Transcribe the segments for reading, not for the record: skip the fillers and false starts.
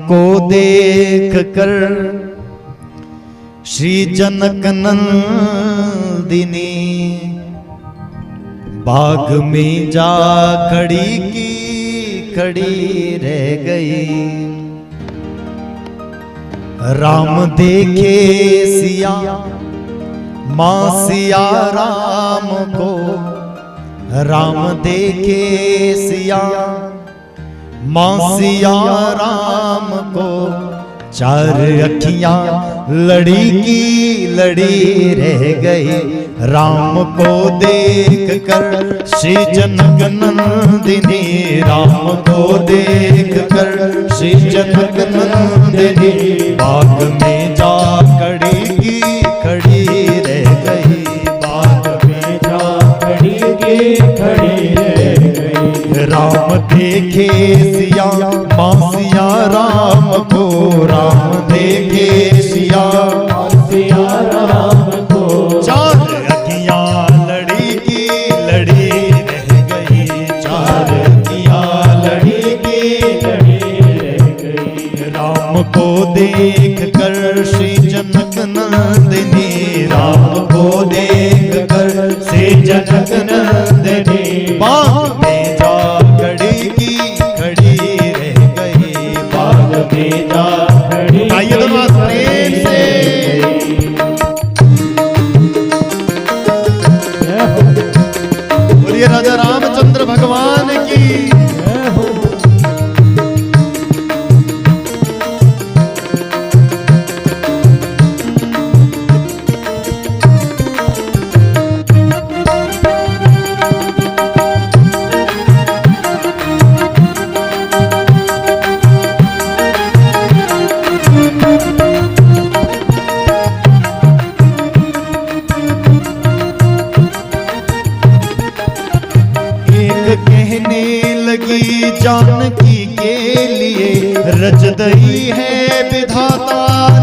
को देख कर श्री जनक नंदिनी बाग में जा खड़ी की खड़ी रह गई। राम देखे सिया मां सिया राम को, राम देखे सिया मां सिया राम को, चार अखियां लड़ी की लड़ी रह गई। राम को देख कर श्री जनक नंदिनी, राम को देख कर श्री जनक नंदिनी बाग में जा खड़ी की खड़ी रह गई। बाग में जा खड़ी की खड़ी रह गई। राम देखे सिया मां सिया राम को, राम देखे सिया मां सिया राम को, चार अखियां लड़ी की लड़ी रह गई। चार अखियां लड़ी की लड़ी रह गई। राम को देख कर श्री जनक नंदिनी, राम को देख कर श्री जनक नंदिनी बाग में जा खड़ी की खड़ी रह गई। बाग में जा खड़ी। आइए दोनों प्रेम से बोलिए राजा रामचंद्र भगवान की। जानकी के लिए रजदई है विधाता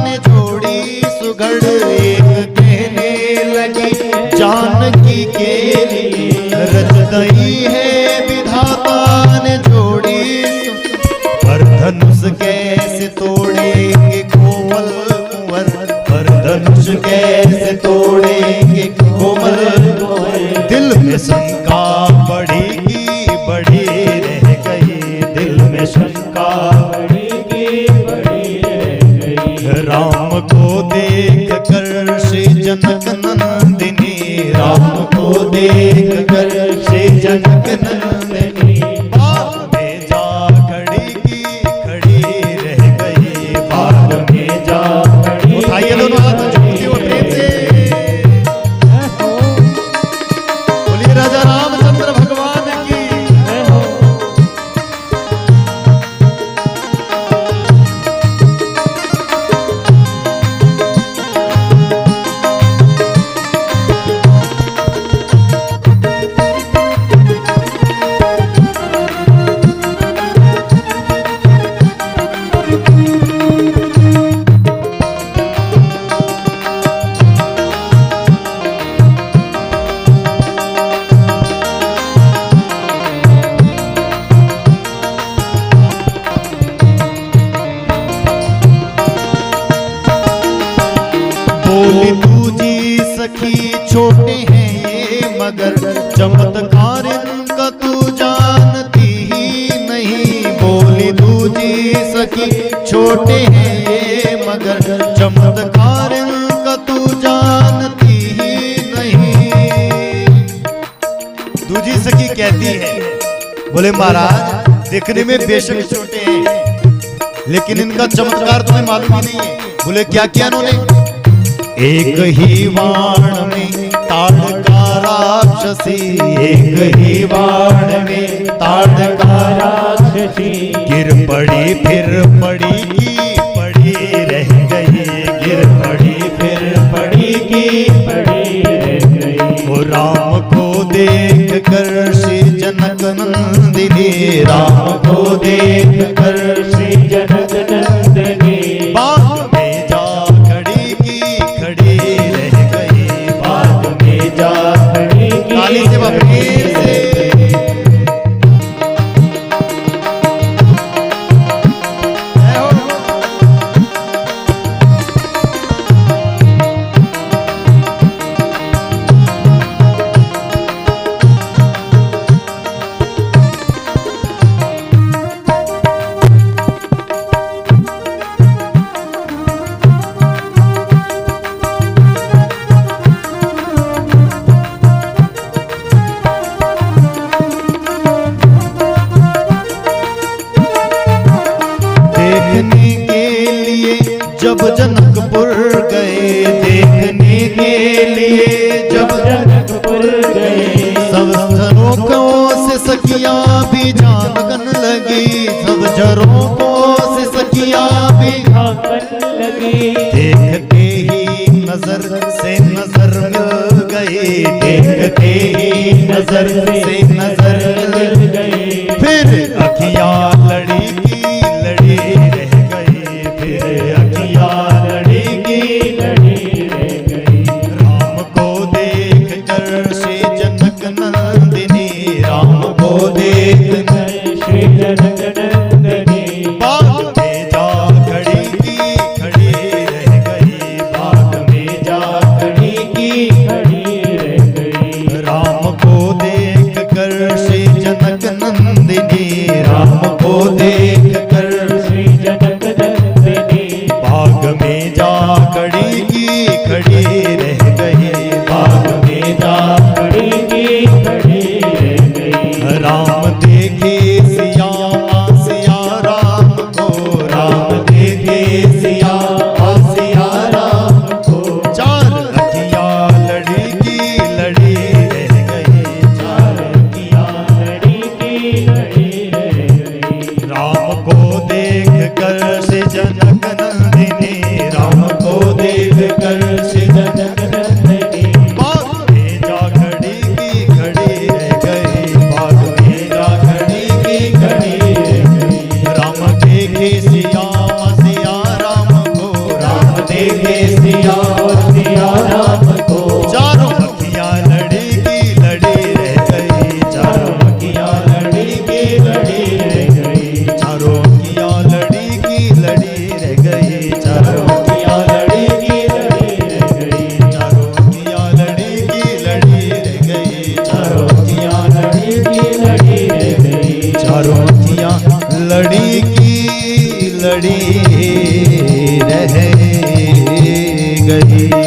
ने जोड़ी सुघड़। एक कहने लगी जानकी के लिए रजदई है विधाता ने जोड़ी। पर धनुष कैसे तोड़ेंगे कोमल कुंवर, पर धनुष कैसे तोड़ेंगे कोमल कुंवर। दिल में शंका बढ़ी की बड़ी रह गई, दिल में शंका बड़ी की बड़ी रह गई। राम को देख कर श्री जनक नंदिनी, राम को देख कर श्री जनक नंदिनी बाग में जा खड़ी की खड़ी रह गई। बाग में जा खड़ी। उठाइए दोनों हाथ जोड़िए और प्रेम से बोलिए राजा रामचंद्र भगवान की। बोली दूजी सखी छोटे हैं ये मगर चमत्कार इनका तू जानती ही नहीं। बोली दूजी सखी छोटे हैं ये मगर चमत्कार इनका तू जानती ही नहीं। दूजी सखी कहती है, बोले महाराज देखने में बेशक छोटे हैं लेकिन इनका चमत्कार तुम्हें मालूम ही नहीं है। बोले क्या किया इन्होंने? एक ही वाण में ताड़का राक्षसी, एक ही वाण में ताड़का राक्षसी गिर पड़ी फिर पड़ी की पड़ी रह गई। गिर पड़ी फिर पड़ी की पड़ी रह गई। वो राम को देख कर श्री जनक नंदिनी, राम को देख कर श्री जनक नंदिनी बाग में जा खड़ी की खड़ी रह गई। बाग में जा खड़ी की काली से बापरे से जब जनकपुर गए देखने के लिए, जब जनकपुर गए सब झरोकों से सखियां भी झांकन लगी, सब झरोकों से सखियां भी झांकन लगी। देखते ही नजर से नजर मिल गई, देखते ही नजर से नजर मिल गई। फिर अखियां लड़ी की लड़ी रह गई, फिर अखियां लड़ी की लड़ी रह गई। राम को देख कर श्री जनक नंदिनी, राम को देख कर श्री जनक नंदिनी बाग में जा खड़ी की खड़ी रह गई, बाग में जा खड़ी की खड़ी रह गई। राम को देख कर श्री जनक नंदिनी, राम को देख कर श्री जनक नंदिनी बाग में जा खड़ी की खड़ी रह गई, बाग में जा खड़ी की खड़ी रह गई। राम देखे सिया सिया राम को, राम देखे सिया सिया राम को। चार अखियां लड़ी की लड़ी रह गई, चार अखियां लड़ी की लड़ी रह गई। राम को देख कर श्री जनक नंदिनी, राम को देख कर श्री जनक नंदिनी बाग में जा खड़ी की खड़ी रह गई, बाग में जा खड़ी की खड़ी रह गई। राम देखे सिया सिया राम को, राम देखे सिया सिया राम को। चारों अखियां लड़ी की लड़ी रह गई, चारों अखियां लड़ी की लड़ी रह गई। चारों अखियां लड़ी की लड़ी रह गई, चारों अखियां लड़ी की लड़ी रह गई। चारों अखियां लड़ी की लड़ी रह गई, चारों अखियां लड़ी की लड़ी रह गई। चारों अखियां लड़ी की लड़ी रह गई।